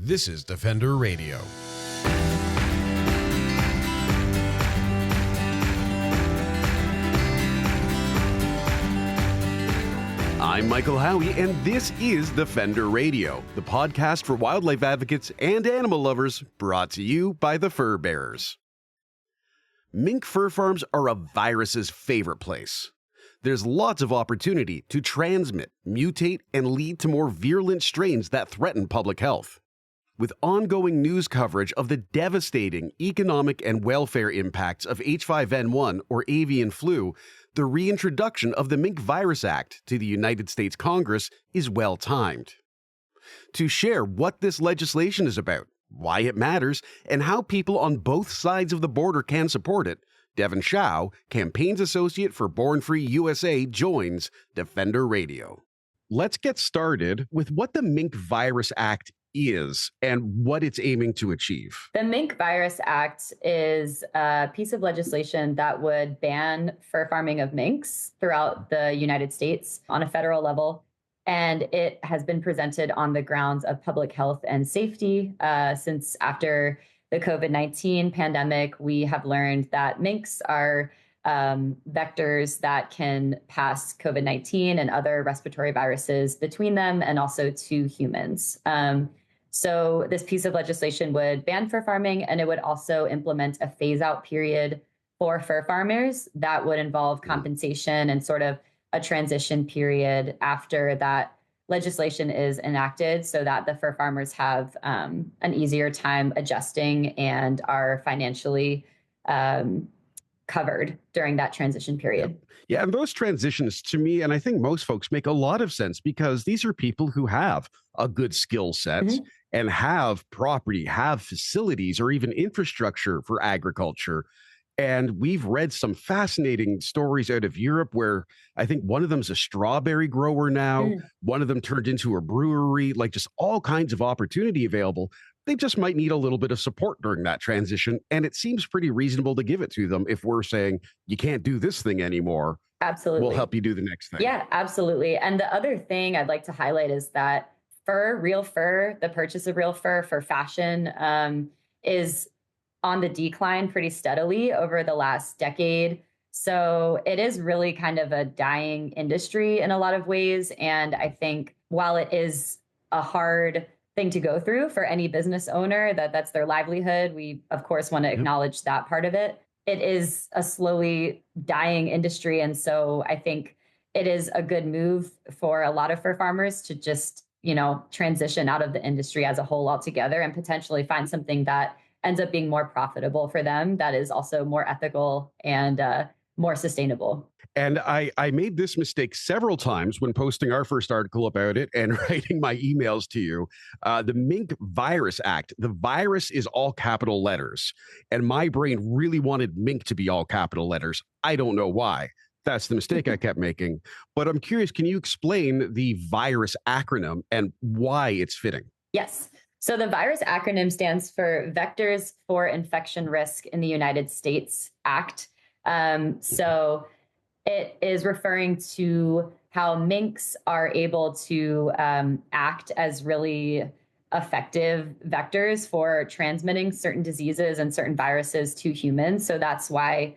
This is Defender Radio. I'm Michael Howie, and this is Defender Radio, the podcast for wildlife advocates and animal lovers, brought to you by the Fur Bearers. Mink fur farms are a virus's favorite place. There's lots of opportunity to transmit, mutate, and lead to more virulent strains that threaten public health. With ongoing news coverage of the devastating economic and welfare impacts of H5N1 or avian flu, the reintroduction of the Mink Virus Act to the United States Congress is well-timed. To share what this legislation is about, why it matters, and how people on both sides of the border can support it, Devan Schowe, Campaigns Associate for BornFree USA, joins Defender Radio. Let's get started with what the Mink Virus Act is and what it's aiming to achieve. The Mink Virus Act is a piece of legislation that would ban fur farming of minks throughout the United States on a federal level. And it has been presented on the grounds of public health and safety. Since after the COVID-19 pandemic, we have learned that minks are vectors that can pass COVID-19 and other respiratory viruses between them and also to humans. So this piece of legislation would ban fur farming, and it would also implement a phase-out period for fur farmers that would involve compensation and sort of a transition period after that legislation is enacted, so that the fur farmers have an easier time adjusting and are financially covered during that transition period. Yeah, and those transitions to me, and I think most folks, make a lot of sense because these are people who have a good skill set and have property, have facilities, or even infrastructure for agriculture. And we've read some fascinating stories out of Europe where I think one of them's a strawberry grower now. One of them turned into a brewery, like just all kinds of opportunity available. They just might need a little bit of support during that transition. And it seems pretty reasonable to give it to them if we're saying, you can't do this thing anymore. Absolutely. We'll help you do the next thing. Yeah, absolutely. And the other thing I'd like to highlight is that real fur, the purchase of real fur for fashion is on the decline pretty steadily over the last decade. So it is really kind of a dying industry in a lot of ways. And I think while it is a hard thing to go through for any business owner, that's their livelihood, we of course want to acknowledge that part of it. It is a slowly dying industry. And so I think it is a good move for a lot of fur farmers to just, transition out of the industry as a whole altogether and potentially find something that ends up being more profitable for them, that is also more ethical and more sustainable. And I made this mistake several times when posting our first article about it and writing my emails to you. The Mink Virus Act, the virus is all capital letters. And my brain really wanted mink to be all capital letters. I don't know why. That's the mistake I kept making. But I'm curious, can you explain the virus acronym and why it's fitting? Yes. So the virus acronym stands for Vectors for Infection Risk in the United States Act. So it is referring to how minks are able to act as really effective vectors for transmitting certain diseases and certain viruses to humans. So that's why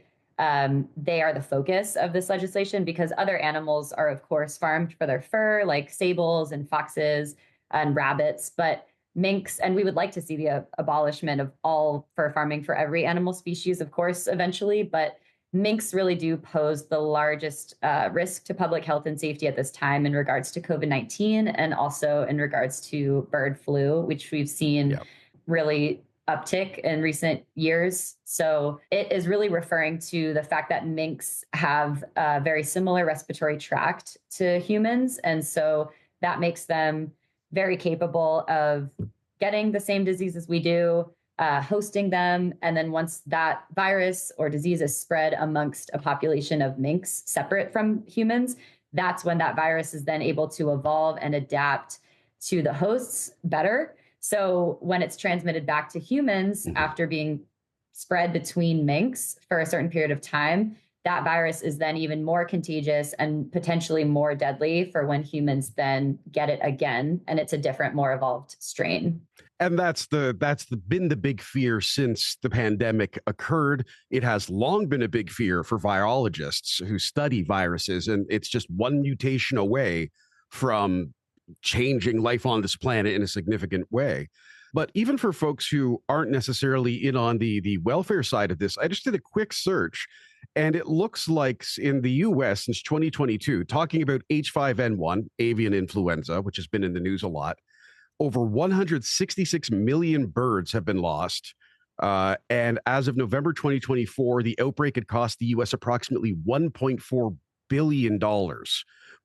they are the focus of this legislation, because other animals are, of course, farmed for their fur, like sables and foxes and rabbits. But minks, and we would like to see the abolishment of all fur farming for every animal species, of course, eventually. But minks really do pose the largest risk to public health and safety at this time in regards to COVID-19 and also in regards to bird flu, which we've seen really uptick in recent years. So it is really referring to the fact that minks have a very similar respiratory tract to humans. And so that makes them very capable of getting the same diseases we do, hosting them. And then once that virus or disease is spread amongst a population of minks separate from humans, that's when that virus is then able to evolve and adapt to the hosts better. So when it's transmitted back to humans after being spread between minks for a certain period of time, that virus is then even more contagious and potentially more deadly for when humans then get it again. And it's a different, more evolved strain. And been the big fear since the pandemic occurred. It has long been a big fear for virologists who study viruses, and it's just one mutation away from changing life on this planet in a significant way. But even for folks who aren't necessarily in on the welfare side of this, I just did a quick search, and it looks like in the US since 2022, talking about H5N1, avian influenza, which has been in the news a lot, over 166 million birds have been lost. And as of November 2024, the outbreak had cost the US approximately $1.4 billion,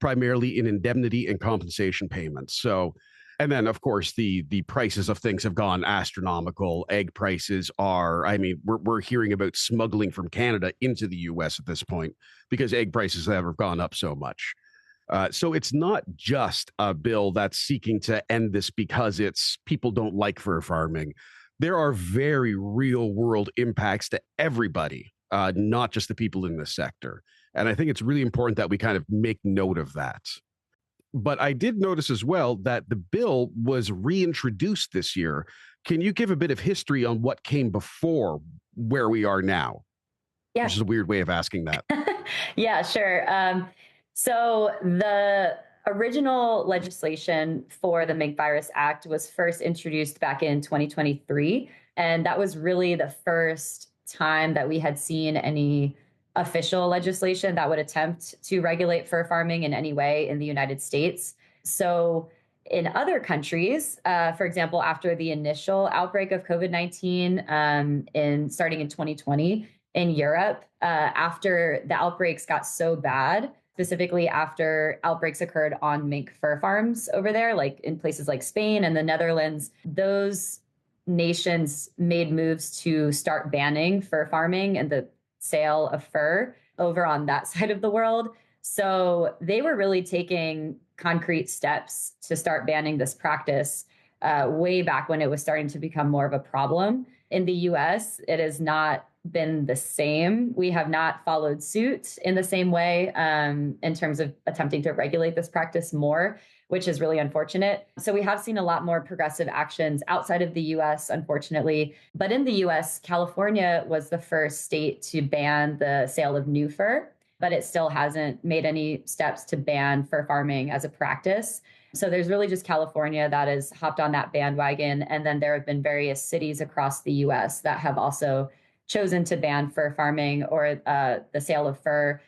primarily in indemnity and compensation payments. So, and then, of course, the prices of things have gone astronomical. Egg prices are, I mean, we're hearing about smuggling from Canada into the US at this point because egg prices have gone up so much. So it's not just a bill that's seeking to end this because it's people don't like fur farming. There are very real world impacts to everybody, not just the people in this sector. And I think it's really important that we kind of make note of that. But I did notice as well that the bill was reintroduced this year. Can you give a bit of history on what came before where we are now? Yeah. Which is a weird way of asking that. Yeah, sure. So the original legislation for the Mink Virus Act was first introduced back in 2023. And that was really the first time that we had seen any official legislation that would attempt to regulate fur farming in any way in the United States. So in other countries, for example, after the initial outbreak of COVID-19 starting in 2020 in Europe, after the outbreaks got so bad, specifically after outbreaks occurred on mink fur farms over there, like in places like Spain and the Netherlands, those nations made moves to start banning fur farming and the sale of fur over on that side of the world. So they were really taking concrete steps to start banning this practice way back when it was starting to become more of a problem. In the US, it has not been the same. We have not followed suit in the same way in terms of attempting to regulate this practice more, which is really unfortunate. So we have seen a lot more progressive actions outside of the US, unfortunately. But in the US, California was the first state to ban the sale of new fur, but it still hasn't made any steps to ban fur farming as a practice. So there's really just California that has hopped on that bandwagon. And then there have been various cities across the US that have also chosen to ban fur farming or the sale of fur.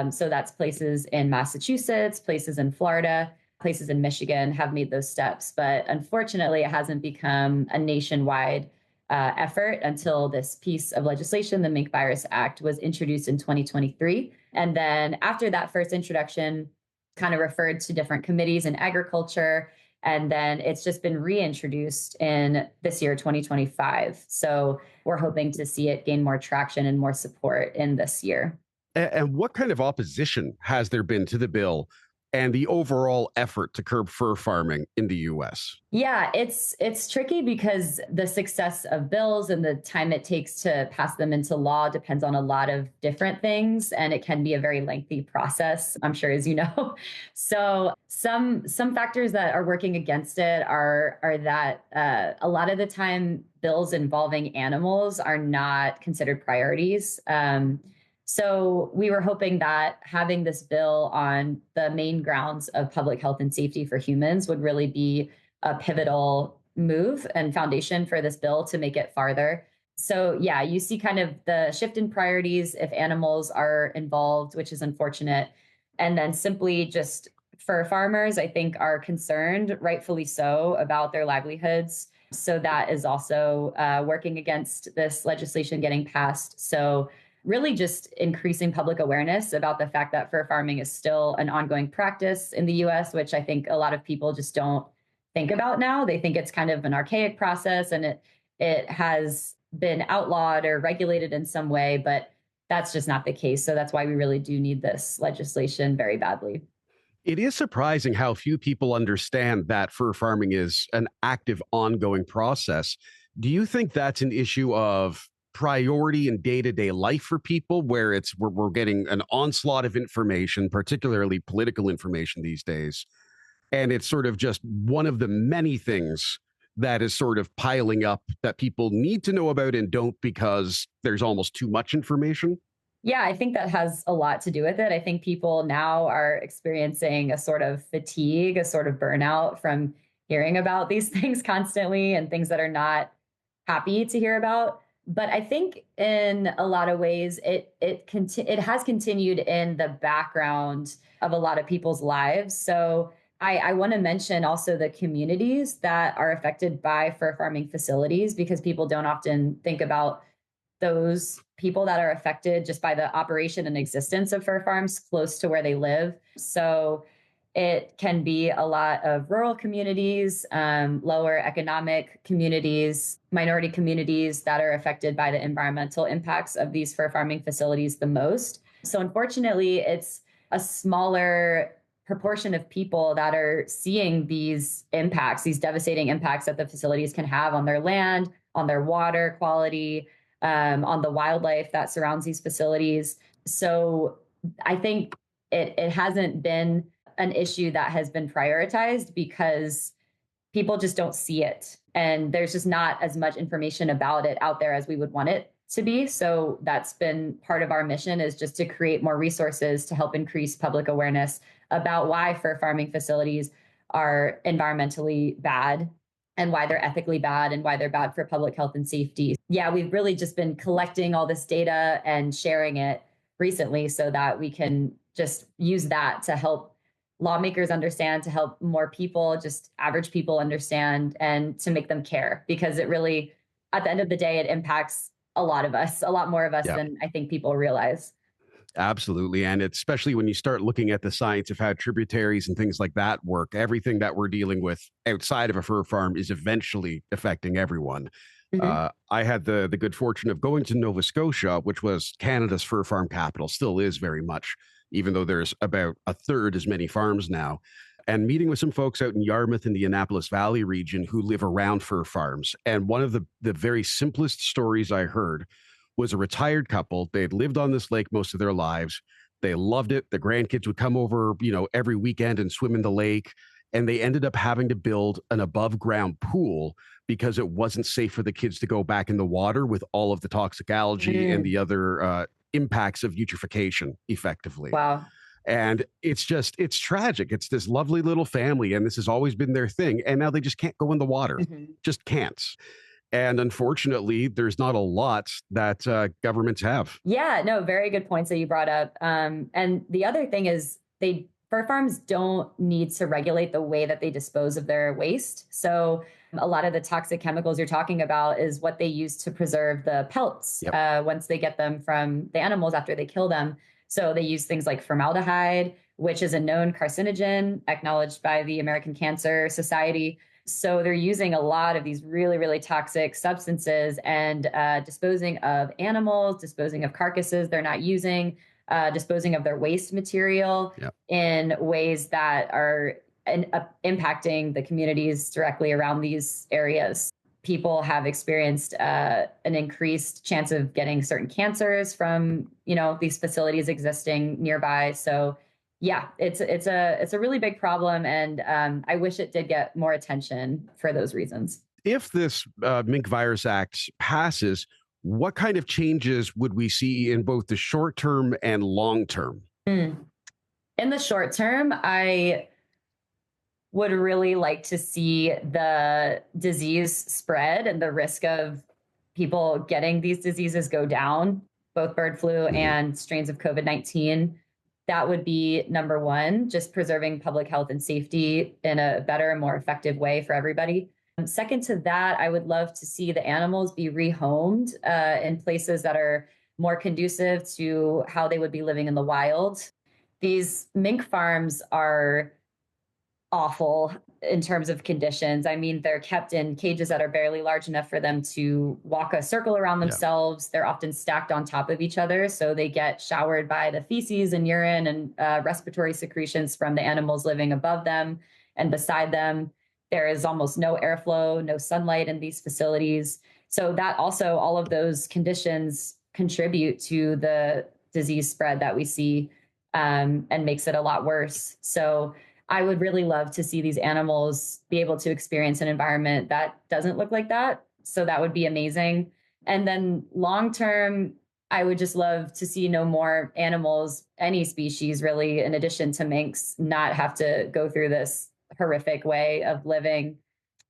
So that's places in Massachusetts, places in Florida, places in Michigan have made those steps. But unfortunately, it hasn't become a nationwide effort until this piece of legislation, the Mink Virus Act, was introduced in 2023. And then after that first introduction, kind of referred to different committees in agriculture. And then it's just been reintroduced in this year, 2025. So we're hoping to see it gain more traction and more support in this year. And what kind of opposition has there been to the bill and the overall effort to curb fur farming in the US? Yeah, it's tricky because the success of bills and the time it takes to pass them into law depends on a lot of different things, and it can be a very lengthy process, I'm sure, as you know. So some factors that are working against it are that a lot of the time bills involving animals are not considered priorities. So we were hoping that having this bill on the main grounds of public health and safety for humans would really be a pivotal move and foundation for this bill to make it farther. So yeah, you see kind of the shift in priorities if animals are involved, which is unfortunate. And then simply just fur farmers, I think, are concerned, rightfully so, about their livelihoods. So that is also working against this legislation getting passed. So really just increasing public awareness about the fact that fur farming is still an ongoing practice in the US, which I think a lot of people just don't think about now. They think it's kind of an archaic process and it has been outlawed or regulated in some way, but that's just not the case. So that's why we really do need this legislation very badly. It is surprising how few people understand that fur farming is an active, ongoing process. Do you think that's an issue of priority in day-to-day life for people where we're getting an onslaught of information, particularly political information these days, and it's sort of just one of the many things that is sort of piling up that people need to know about and don't because there's almost too much information? Yeah, I think that has a lot to do with it. I think people now are experiencing a sort of fatigue, a sort of burnout from hearing about these things constantly and things that are not happy to hear about. But I think in a lot of ways, it has continued in the background of a lot of people's lives. So I want to mention also the communities that are affected by fur farming facilities, because people don't often think about those people that are affected just by the operation and existence of fur farms close to where they live. So it can be a lot of rural communities, lower economic communities, minority communities that are affected by the environmental impacts of these fur farming facilities the most. So unfortunately, it's a smaller proportion of people that are seeing these impacts, these devastating impacts that the facilities can have on their land, on their water quality, on the wildlife that surrounds these facilities. So I think it hasn't been an issue that has been prioritized because people just don't see it. And there's just not as much information about it out there as we would want it to be. So that's been part of our mission, is just to create more resources to help increase public awareness about why fur farming facilities are environmentally bad and why they're ethically bad and why they're bad for public health and safety. Yeah, we've really just been collecting all this data and sharing it recently so that we can just use that to help lawmakers understand, to help more people, just average people understand, and to make them care, because it really, at the end of the day, it impacts a lot of us, a lot more of us than I think people realize. Absolutely. And it's especially when you start looking at the science of how tributaries and things like that work, everything that we're dealing with outside of a fur farm is eventually affecting everyone. Mhm. I had the good fortune of going to Nova Scotia, which was Canada's fur farm capital, still is very much, even though there's about a third as many farms now. And meeting with some folks out in Yarmouth in the Annapolis Valley region who live around fur farms. And one of the very simplest stories I heard was a retired couple. They had lived on this lake most of their lives. They loved it. The grandkids would come over, every weekend and swim in the lake. And they ended up having to build an above ground pool because it wasn't safe for the kids to go back in the water with all of the toxic algae and Mm. the other impacts of eutrophication effectively. Wow. And it's tragic. It's this lovely little family, and this has always been their thing. And now they just can't go in the water, Mhm. just can't. And unfortunately, there's not a lot that governments have. Yeah, no, very good points that you brought up. And the other thing is, fur farms don't need to regulate the way that they dispose of their waste. So a lot of the toxic chemicals you're talking about is what they use to preserve the pelts Yep. once they get them from the animals after they kill them. So they use things like formaldehyde, which is a known carcinogen acknowledged by the American Cancer Society. So they're using a lot of these really, really toxic substances and disposing of animals, disposing of carcasses they're not using, disposing of their waste material Yep. in ways that are impacting the communities directly around these areas. People have experienced an increased chance of getting certain cancers from, these facilities existing nearby. So yeah, it's a really big problem, and I wish it did get more attention for those reasons. If this Mink Virus Act passes, what kind of changes would we see in both the short term and long term? Mm. In the short term, I would really like to see the disease spread and the risk of people getting these diseases go down, both bird flu Mhm. and strains of COVID-19. That would be number one, just preserving public health and safety in a better and more effective way for everybody. Second to that, I would love to see the animals be rehomed in places that are more conducive to how they would be living in the wild. These mink farms are awful in terms of conditions. I mean, they're kept in cages that are barely large enough for them to walk a circle around Yeah. themselves. They're often stacked on top of each other. So they get showered by the feces and urine and respiratory secretions from the animals living above them and beside them. There is almost no airflow, no sunlight in these facilities. So that also, all of those conditions contribute to the disease spread that we see and makes it a lot worse. So I would really love to see these animals be able to experience an environment that doesn't look like that. So that would be amazing. And then long term, I would just love to see no more animals, any species really, in addition to minks, not have to go through this horrific way of living,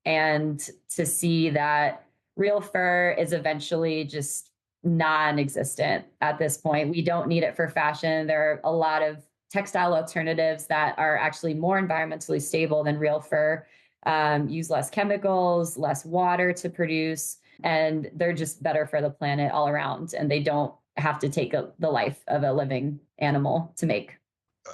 and to see that real fur is eventually just non-existent at this point. We don't need it for fashion. There are a lot of textile alternatives that are actually more environmentally stable than real fur, use less chemicals, less water to produce, and they're just better for the planet all around. And they don't have to take the life of a living animal to make.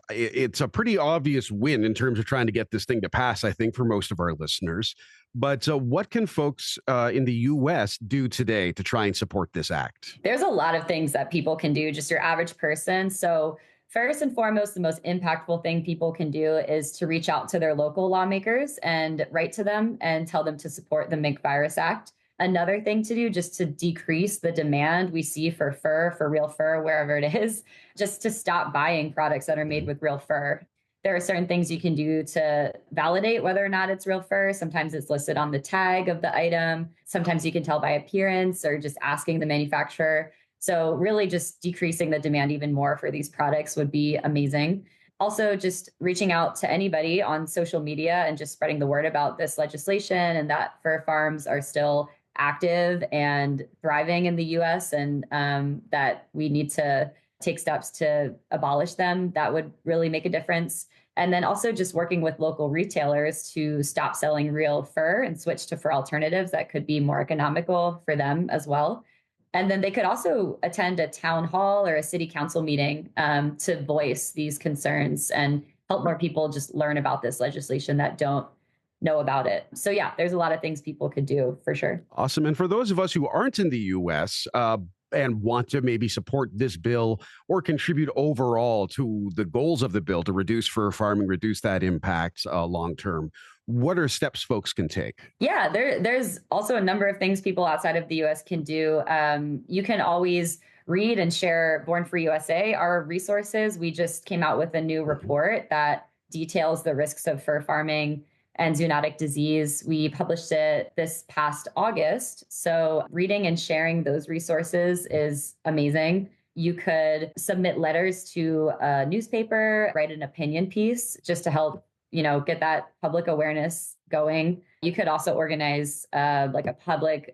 It's a pretty obvious win in terms of trying to get this thing to pass, I think, for most of our listeners. But what can folks in the U.S. do today to try and support this act? There's a lot of things that people can do, just your average person. So first and foremost, the most impactful thing people can do is to reach out to their local lawmakers and write to them and tell them to support the Mink Virus Act. Another thing to do, just to decrease the demand we see for fur, for real fur, wherever it is, just to stop buying products that are made with real fur. There are certain things you can do to validate whether or not it's real fur. Sometimes it's listed on the tag of the item. Sometimes you can tell by appearance or just asking the manufacturer. So really just decreasing the demand even more for these products would be amazing. Also, just reaching out to anybody on social media and just spreading the word about this legislation and that fur farms are still active and thriving in the US, and that we need to take steps to abolish them. That would really make a difference. And then also just working with local retailers to stop selling real fur and switch to fur alternatives that could be more economical for them as well. And then they could also attend a town hall or a city council meeting to voice these concerns and help more people just learn about this legislation that don't know about it. So yeah, there's a lot of things people could do for sure. Awesome. And for those of us who aren't in the U.S., and want to maybe support this bill or contribute overall to the goals of the bill to reduce fur farming, reduce that impact long term, what are steps folks can take? Yeah, there's also a number of things people outside of the U.S. can do. You can always read and share BornFree USA, our resources. We just came out with a new report that details the risks of fur farming and zoonotic disease. We published it this past August. So reading and sharing those resources is amazing. You could submit letters to a newspaper, write an opinion piece just to help, get that public awareness going. You could also organize like a public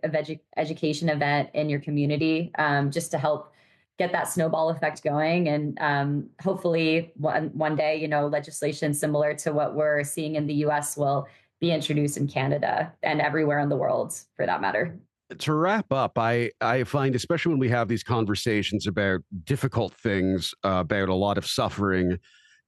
education event in your community just to help get that snowball effect going. And hopefully one day, legislation similar to what we're seeing in the US will be introduced in Canada and everywhere in the world for that matter. To wrap up, I find, especially when we have these conversations about difficult things, about a lot of suffering,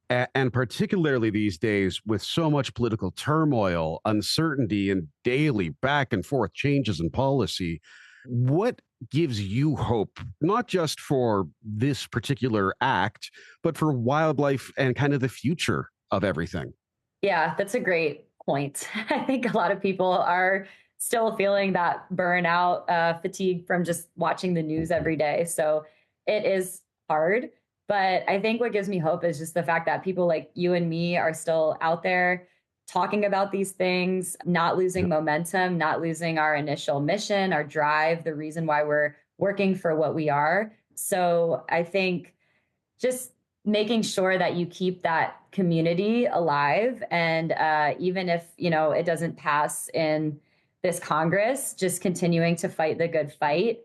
and particularly these days with so much political turmoil, uncertainty, and daily back and forth changes in policy, what gives you hope, not just for this particular act, but for wildlife and kind of the future of everything? Yeah, that's a great point. I think a lot of people are still feeling that burnout, fatigue from just watching the news every day. So it is hard. But I think what gives me hope is just the fact that people like you and me are still out there talking about these things, not losing momentum, not losing our initial mission, our drive, the reason why we're working for what we are. So I think just making sure that you keep that community alive. And even if, it doesn't pass in this Congress, just continuing to fight the good fight.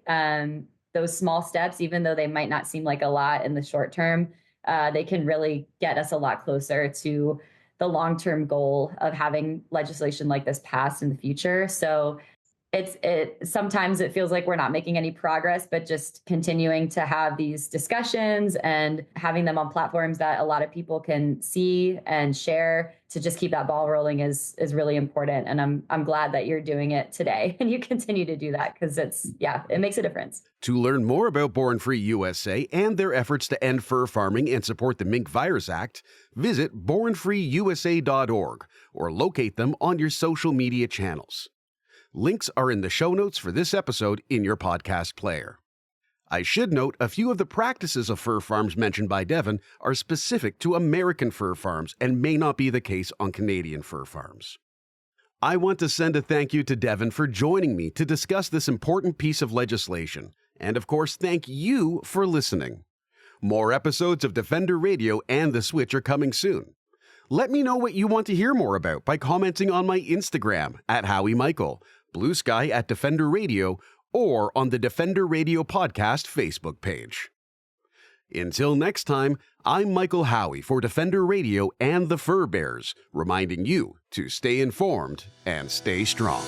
Those small steps, even though they might not seem like a lot in the short term, they can really get us a lot closer to the long-term goal of having legislation like this passed in the future. So sometimes it feels like we're not making any progress, but just continuing to have these discussions and having them on platforms that a lot of people can see and share to just keep that ball rolling is really important. And I'm glad that you're doing it today and you continue to do that because it makes a difference. To learn more about BornFree USA and their efforts to end fur farming and support the Mink Virus Act, visit bornfreeusa.org or locate them on your social media channels. Links are in the show notes for this episode in your podcast player. I should note a few of the practices of fur farms mentioned by Devan are specific to American fur farms and may not be the case on Canadian fur farms. I want to send a thank you to Devan for joining me to discuss this important piece of legislation, and of course thank you for listening. More episodes of Defender Radio and The Switch are coming soon. Let me know what you want to hear more about by commenting on my Instagram at Howie Michael, Blue Sky at Defender Radio, or on the Defender Radio Podcast Facebook page. Until next time, I'm Michael Howie for Defender Radio and the Fur Bears, reminding you to stay informed and stay strong.